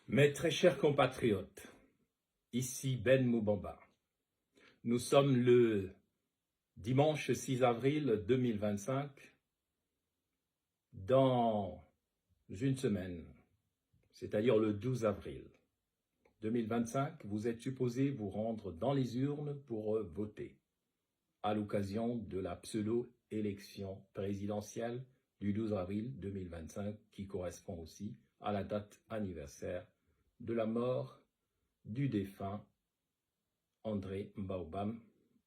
Mes très chers compatriotes, ici Ben Moubamba. Nous sommes le dimanche 6 avril 2025. Dans une semaine, c'est-à-dire le 12 avril 2025, vous êtes supposé vous rendre dans les urnes pour voter à l'occasion de la pseudo-élection présidentielle du 12 avril 2025 qui correspond aussi à la date anniversaire de la mort du défunt André Mbaobam,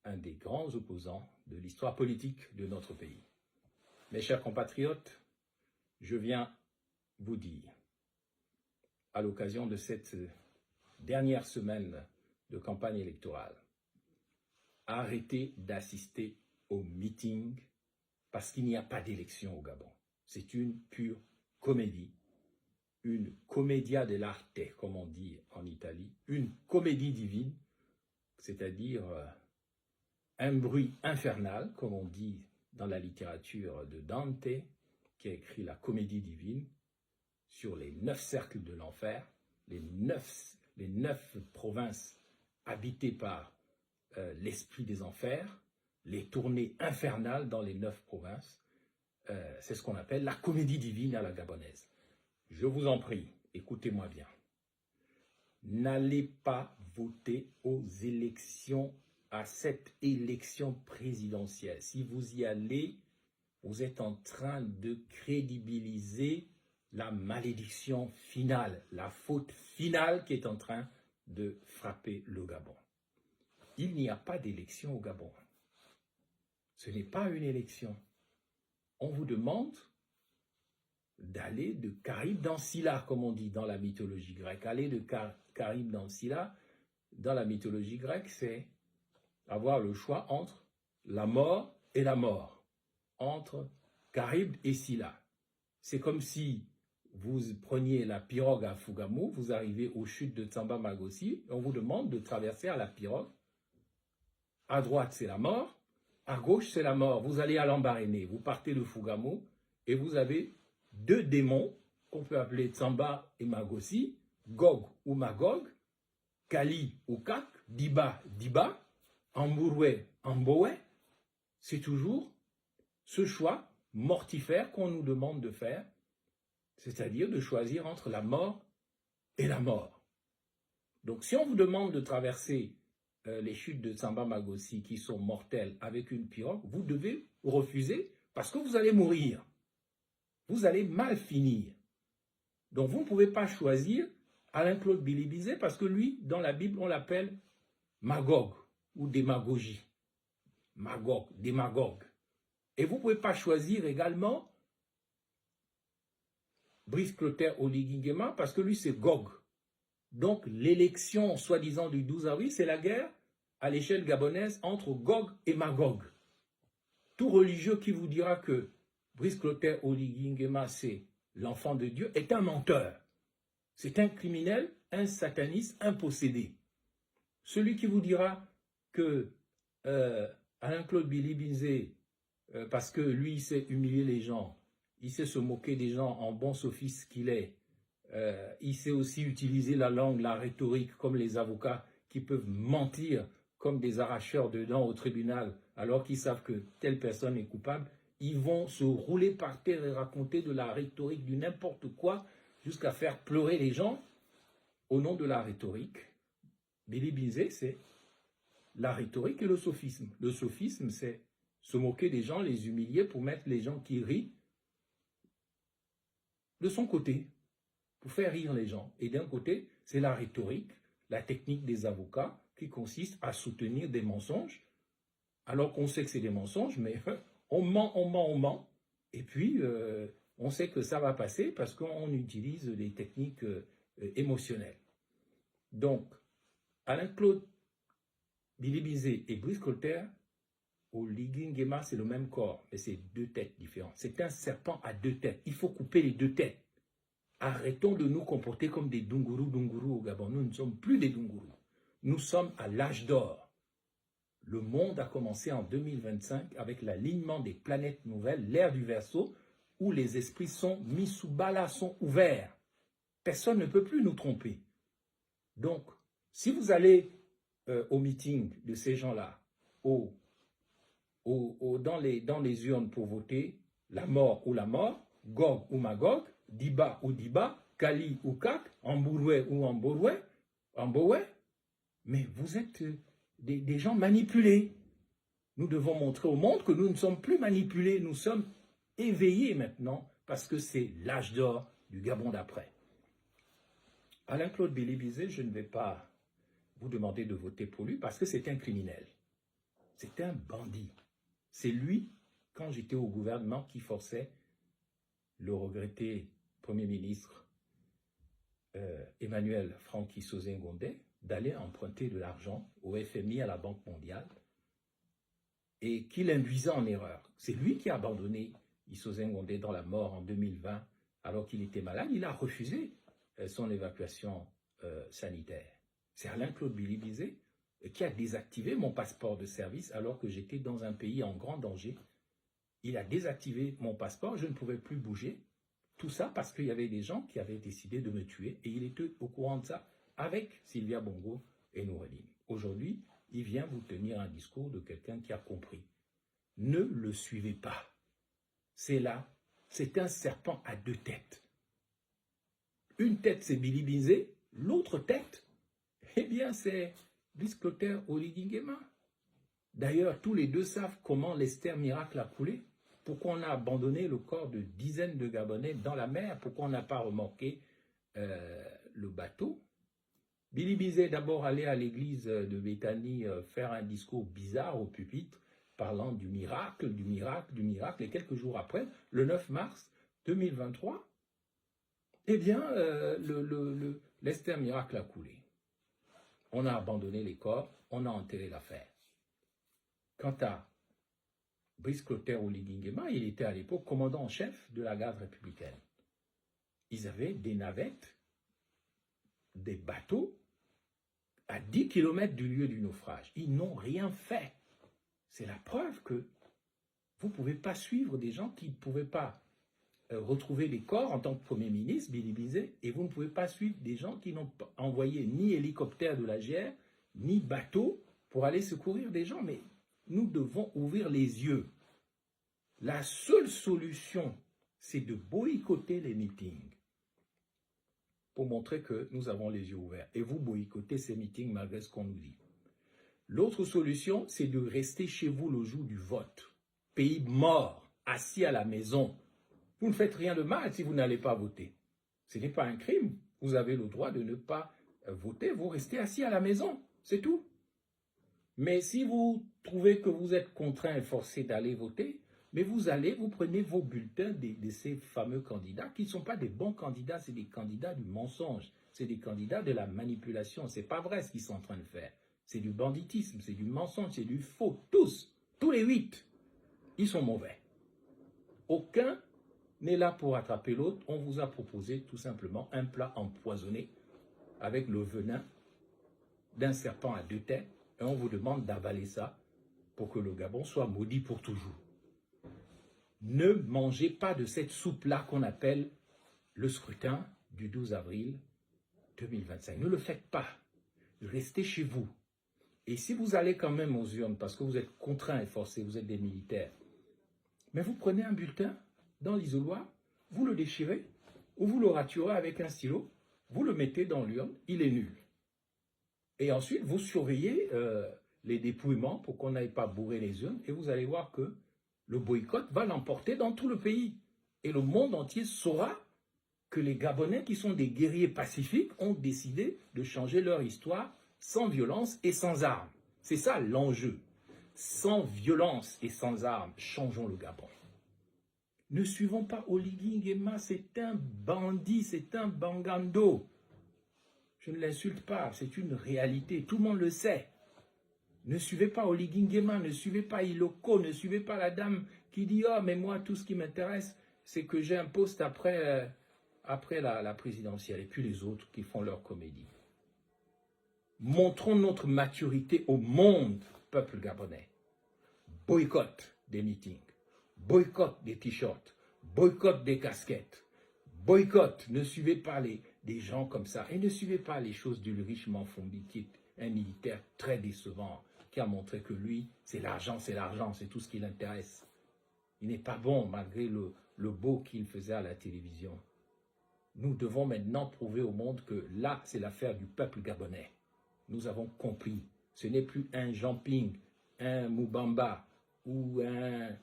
un des grands opposants de l'histoire politique de notre pays. Mes chers compatriotes, je viens vous dire, à l'occasion de cette dernière semaine de campagne électorale, arrêtez d'assister aux meetings parce qu'il n'y a pas d'élection au Gabon. C'est une pure comédie, une commedia dell'arte, comme on dit en Italie, une comédie divine, c'est-à-dire un bruit infernal, comme on dit dans la littérature de Dante, qui a écrit la comédie divine, sur les 9 cercles de l'enfer, les neuf provinces habitées par l'esprit des enfers, les tournées infernales dans les 9 provinces. C'est ce qu'on appelle la comédie divine à la gabonaise. Je vous en prie, écoutez-moi bien. N'allez pas voter aux élections, à cette élection présidentielle. Si vous y allez, vous êtes en train de crédibiliser la malédiction finale, la faute finale qui est en train de frapper le Gabon. Il n'y a pas d'élection au Gabon. Ce n'est pas une élection. On vous demande d'aller de Caribe dans Scylla, comme on dit dans la mythologie grecque. Aller de Caribe dans Scylla, dans la mythologie grecque, c'est avoir le choix entre la mort et la mort, entre Caribe et Scylla. C'est comme si vous preniez la pirogue à Fugamo, vous arrivez aux chutes de Tsamba Magossi, et on vous demande de traverser à la pirogue. À droite, c'est la mort, à gauche, c'est la mort. Vous allez à Lambaréné, vous partez de Fugamo, et vous avez 2 démons qu'on peut appeler Tsamba et Magossi, Gog ou Magog, Kali ou Kak, Diba, Diba, Ambouroué, Amboué. C'est toujours ce choix mortifère qu'on nous demande de faire, c'est-à-dire de choisir entre la mort et la mort. Donc si on vous demande de traverser les chutes de Tsamba Magossi qui sont mortelles avec une pirogue, vous devez refuser parce que vous allez mourir. Vous allez mal finir. Donc vous ne pouvez pas choisir Alain-Claude Bilibizé parce que lui, dans la Bible, on l'appelle Magog ou démagogie. Magog, démagogue. Et vous ne pouvez pas choisir également Brice Clotaire Oligui Nguema parce que lui, c'est Gog. Donc l'élection, soi-disant, du 12 avril, c'est la guerre à l'échelle gabonaise entre Gog et Magog. Tout religieux qui vous dira que Brice Clotaire Oligui Nguema, c'est l'enfant de Dieu, est un menteur. C'est un criminel, un sataniste, un possédé. Celui qui vous dira que Alain-Claude Bilibizé, parce que lui, il sait humilier les gens, il sait se moquer des gens en bon sophiste qu'il est, il sait aussi utiliser la langue, la rhétorique, comme les avocats qui peuvent mentir comme des arracheurs de dents au tribunal, alors qu'ils savent que telle personne est coupable. Ils vont se rouler par terre et raconter de la rhétorique, du n'importe quoi, jusqu'à faire pleurer les gens au nom de la rhétorique. Bilibizé, c'est la rhétorique et le sophisme. Le sophisme, c'est se moquer des gens, les humilier pour mettre les gens qui rient de son côté, pour faire rire les gens. Et d'un côté, c'est la rhétorique, la technique des avocats qui consiste à soutenir des mensonges, alors qu'on sait que c'est des mensonges, mais on ment, on ment, on ment. Et puis, on sait que ça va passer parce qu'on utilise des techniques émotionnelles. Donc, Alain-Claude Bilibizé et Brice Clotaire, Oligui Nguema, c'est le même corps, mais c'est 2 têtes différentes. C'est un serpent à 2 têtes. Il faut couper les 2 têtes. Arrêtons de nous comporter comme des Dunguru au Gabon. Nous ne sommes plus des Dunguru. Nous sommes à l'âge d'or. Le monde a commencé en 2025 avec l'alignement des planètes nouvelles, l'ère du Verseau, où les esprits sont mis sous bala, sont ouverts. Personne ne peut plus nous tromper. Donc, si vous allez au meeting de ces gens-là, dans les urnes pour voter, la mort ou la mort, Gog ou Magog, Diba ou Diba, Kali ou Kak, Ambouroué ou Ambouroué, mais vous êtes des gens manipulés. Nous devons montrer au monde que nous ne sommes plus manipulés, nous sommes éveillés maintenant, parce que c'est l'âge d'or du Gabon d'après. Alain-Claude Billy-Bizet, je ne vais pas vous demander de voter pour lui, parce que c'est un criminel. C'est un bandit. C'est lui, quand j'étais au gouvernement, qui forçait le regretté Premier ministre Emmanuel Francky Sosé-Ngondé d'aller emprunter de l'argent au FMI, à la Banque mondiale, et qui l'induisait en erreur. C'est lui qui a abandonné Sosé Ngondé dans la mort en 2020, alors qu'il était malade. Il a refusé son évacuation sanitaire. C'est Alain-Claude Billy-Bizet qui a désactivé mon passeport de service alors que j'étais dans un pays en grand danger. Il a désactivé mon passeport, je ne pouvais plus bouger. Tout ça parce qu'il y avait des gens qui avaient décidé de me tuer et il était au courant de ça avec Sylvia Bongo et Noureddine. Aujourd'hui, il vient vous tenir un discours de quelqu'un qui a compris. Ne le suivez pas. C'est là, c'est un serpent à deux têtes. Une tête, c'est Billy-Bizet, l'autre tête, eh bien, c'est Brice Clotaire Oligui Nguema. D'ailleurs, tous les deux savent comment l'Esther Miracle a coulé. Pourquoi on a abandonné le corps de dizaines de Gabonais dans la mer? Pourquoi on n'a pas remorqué le bateau? Billy-Bizet est d'abord allé à l'église de Béthanie faire un discours bizarre au pupitre, parlant du miracle, du miracle, du miracle. Et quelques jours après, le 9 mars 2023, eh bien, l'Esther Miracle a coulé. On a abandonné les corps, on a enterré l'affaire. Quant à Brice Clotaire Oligui Nguema, il était à l'époque commandant en chef de la garde républicaine. Ils avaient des navettes, des bateaux à 10 km du lieu du naufrage. Ils n'ont rien fait. C'est la preuve que vous ne pouvez pas suivre des gens qui ne pouvaient pas retrouver les corps en tant que Premier ministre, Billy-Bizet, et vous ne pouvez pas suivre des gens qui n'ont envoyé ni hélicoptère de la GR, ni bateau pour aller secourir des gens. Mais nous devons ouvrir les yeux. La seule solution, c'est de boycotter les meetings pour montrer que nous avons les yeux ouverts. Et vous boycottez ces meetings malgré ce qu'on nous dit. L'autre solution, c'est de rester chez vous le jour du vote. Pays mort, assis à la maison. Vous ne faites rien de mal si vous n'allez pas voter. Ce n'est pas un crime. Vous avez le droit de ne pas voter. Vous restez assis à la maison. C'est tout. Mais si vous trouvez que vous êtes contraint et forcé d'aller voter, mais vous allez, vous prenez vos bulletins de ces fameux candidats qui ne sont pas des bons candidats, c'est des candidats du mensonge, c'est des candidats de la manipulation. Ce n'est pas vrai ce qu'ils sont en train de faire. C'est du banditisme, c'est du mensonge, c'est du faux. Tous les 8, ils sont mauvais. Aucun n'est là pour attraper l'autre. On vous a proposé tout simplement un plat empoisonné avec le venin d'un serpent à deux têtes et on vous demande d'avaler ça pour que le Gabon soit maudit pour toujours. Ne mangez pas de cette soupe-là qu'on appelle le scrutin du 12 avril 2025. Ne le faites pas. Restez chez vous. Et si vous allez quand même aux urnes parce que vous êtes contraints et forcés, vous êtes des militaires, mais vous prenez un bulletin dans l'isoloir, vous le déchirez ou vous le raturez avec un stylo, vous le mettez dans l'urne, il est nul. Et ensuite, vous surveillez les dépouillements pour qu'on n'aille pas bourrer les urnes et vous allez voir que le boycott va l'emporter dans tout le pays. Et le monde entier saura que les Gabonais, qui sont des guerriers pacifiques, ont décidé de changer leur histoire sans violence et sans armes. C'est ça l'enjeu. Sans violence et sans armes, changeons le Gabon. Ne suivons pas Oligui Nguema, c'est un bandit, c'est un bangando. Je ne l'insulte pas, c'est une réalité, tout le monde le sait. Ne suivez pas Oligui Nguema, ne suivez pas Iloko, ne suivez pas la dame qui dit « Oh, mais moi, tout ce qui m'intéresse, c'est que j'ai un poste après la présidentielle. » Et puis les autres qui font leur comédie. Montrons notre maturité au monde, peuple gabonais. Boycott des meetings, boycott des t-shirts, boycott des casquettes, boycott, ne suivez pas des des gens comme ça. Et ne suivez pas les choses d'Ulrich Manfombi, qui est un militaire très décevant, qui a montré que lui, c'est l'argent, c'est tout ce qui l'intéresse. Il n'est pas bon, malgré le beau qu'il faisait à la télévision. Nous devons maintenant prouver au monde que là, c'est l'affaire du peuple gabonais. Nous avons compris. Ce n'est plus un Jean-Ping, un Moubamba ou un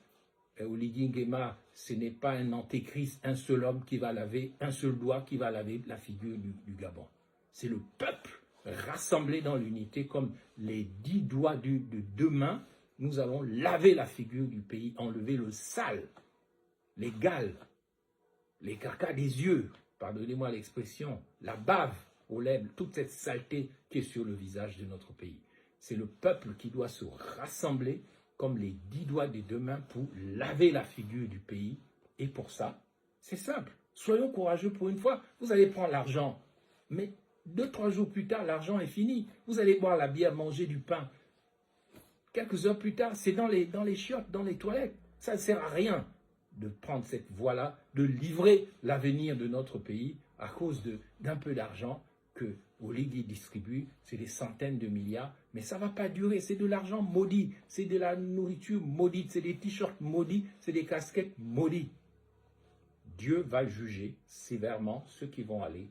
Oligui Nguema. Ce n'est pas un antéchrist, un seul homme qui va laver, un seul doigt qui va laver la figure du Gabon. C'est le peuple rassemblé dans l'unité comme les 10 doigts de 2 mains. Nous allons laver la figure du pays, enlever le sale, les gales, les carcas des yeux, pardonnez-moi l'expression, la bave aux lèvres, toute cette saleté qui est sur le visage de notre pays. C'est le peuple qui doit se rassembler comme les 10 doigts des 2 mains pour laver la figure du pays. Et pour ça, c'est simple. Soyons courageux pour une fois. Vous allez prendre l'argent, mais 2-3 jours plus tard, l'argent est fini. Vous allez boire la bière, manger du pain. Quelques heures plus tard, c'est dans les chiottes, dans les toilettes. Ça ne sert à rien de prendre cette voie-là, de livrer l'avenir de notre pays à cause d'un peu d'argent que Oligui distribue. C'est des centaines de milliards, mais ça ne va pas durer. C'est de l'argent maudit, c'est de la nourriture maudite, c'est des t-shirts maudits, c'est des casquettes maudites. Dieu va juger sévèrement ceux qui vont aller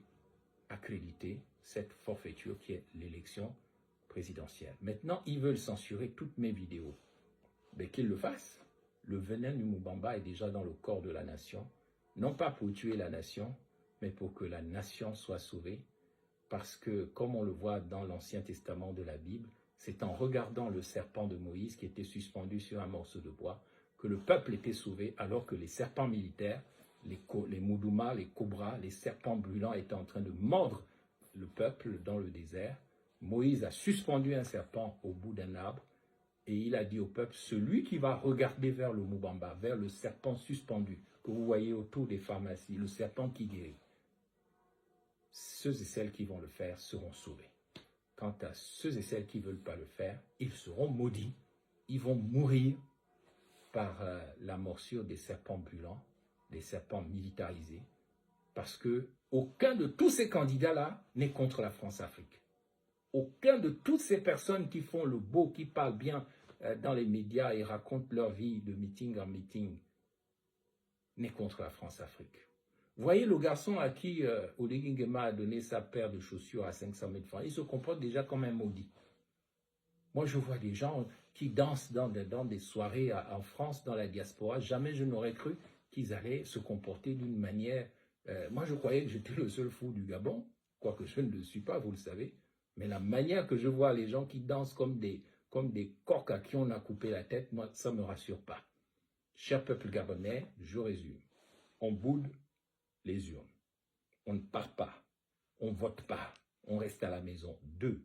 accréditer cette forfaiture qui est l'élection présidentielle. Maintenant, ils veulent censurer toutes mes vidéos. Mais qu'ils le fassent. Le venin du Moubamba est déjà dans le corps de la nation, non pas pour tuer la nation, mais pour que la nation soit sauvée, parce que, comme on le voit dans l'Ancien Testament de la Bible, c'est en regardant le serpent de Moïse qui était suspendu sur un morceau de bois que le peuple était sauvé, alors que les serpents militaires, les moudouma, les cobras, les serpents brûlants étaient en train de mordre le peuple dans le désert. Moïse a suspendu un serpent au bout d'un arbre, et il a dit au peuple, celui qui va regarder vers le Moubamba, vers le serpent suspendu, que vous voyez autour des pharmacies, le serpent qui guérit, ceux et celles qui vont le faire seront sauvés. Quant à ceux et celles qui ne veulent pas le faire, ils seront maudits. Ils vont mourir par la morsure des serpents brûlants, des serpents militarisés, parce que aucun de tous ces candidats-là n'est contre la France-Afrique. Aucun de toutes ces personnes qui font le beau, qui parlent bien dans les médias et racontent leur vie de meeting en meeting, n'est contre la France-Afrique. Vous voyez le garçon à qui Oligui Nguema a donné sa paire de chaussures à 500 000 francs, il se comporte déjà comme un maudit. Moi, je vois des gens qui dansent dans des soirées en France, dans la diaspora. Jamais je n'aurais cru qu'ils allaient se comporter d'une manière... moi, je croyais que j'étais le seul fou du Gabon, quoique je ne le suis pas, vous le savez. Mais la manière que je vois les gens qui dansent comme des coqs à qui on a coupé la tête, moi, ça ne me rassure pas. Cher peuple gabonais, je résume. On boude les urnes. On ne part pas. On ne vote pas. On reste à la maison. 2.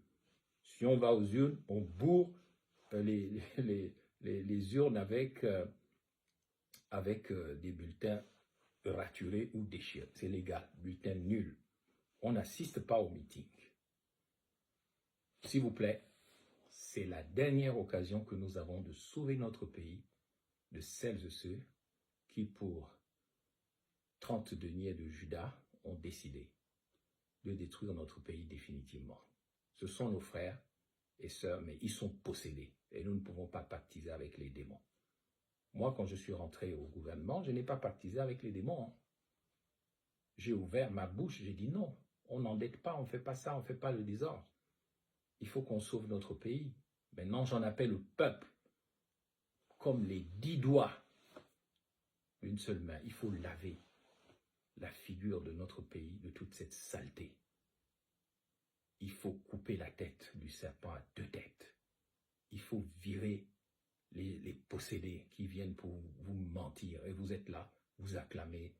Si on va aux urnes, on bourre les urnes avec des bulletins raturés ou déchirés. C'est légal. Bulletin nul. On n'assiste pas au meeting. S'il vous plaît, c'est la dernière occasion que nous avons de sauver notre pays de celles et ceux qui, pour 30 deniers de Judas, ont décidé de détruire notre pays définitivement. Ce sont nos frères et sœurs, mais ils sont possédés et nous ne pouvons pas pactiser avec les démons. Moi, quand je suis rentré au gouvernement, je n'ai pas pactisé avec les démons. Hein. J'ai ouvert ma bouche, j'ai dit non, on n'endette pas, on ne fait pas ça, on ne fait pas le désordre. Il faut qu'on sauve notre pays. Maintenant, j'en appelle au peuple, comme les 10 doigts d'une seule main. Il faut laver la figure de notre pays de toute cette saleté. Il faut couper la tête du serpent à 2 têtes. Il faut virer les possédés qui viennent pour vous mentir. Et vous êtes là, vous acclamez.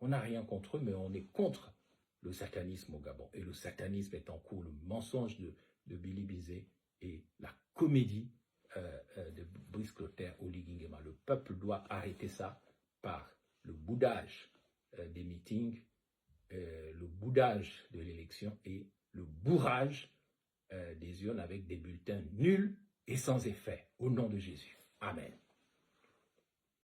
On n'a rien contre eux, mais on est contre le satanisme au Gabon. Et le satanisme est en cours, le mensonge de Billy Bizet et la comédie de Brice Clotaire Oligui Nguema. Le peuple doit arrêter ça par le boudage des meetings, le boudage de l'élection et le bourrage des urnes avec des bulletins nuls et sans effet. Au nom de Jésus. Amen.